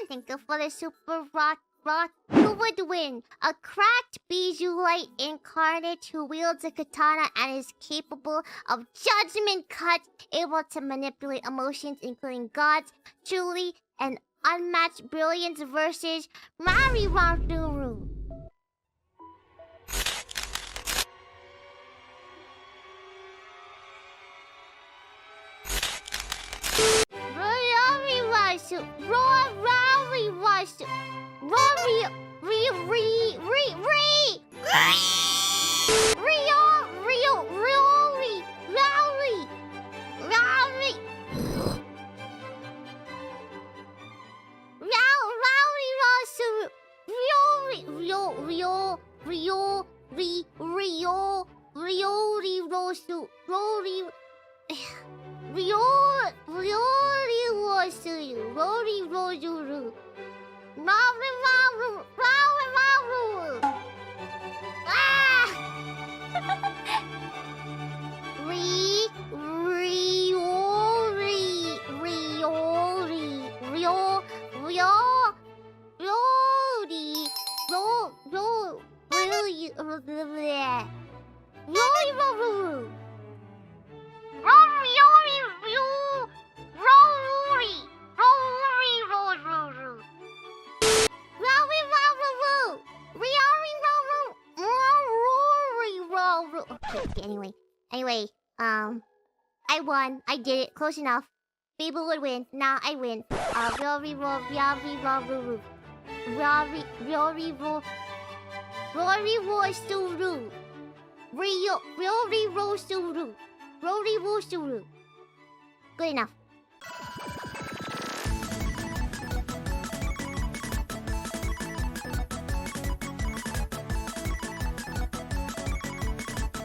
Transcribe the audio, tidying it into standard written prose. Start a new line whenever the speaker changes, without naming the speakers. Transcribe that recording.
Thank you for the super rock. Who would win? A cracked Bijou light incarnate who wields a katana and is capable of judgment cuts, able to manipulate emotions, including gods, truly and unmatched brilliance, versus Mari Ranturu. Anyway, I won. I did it. Close enough. Biboo would win. Now I win. Good enough.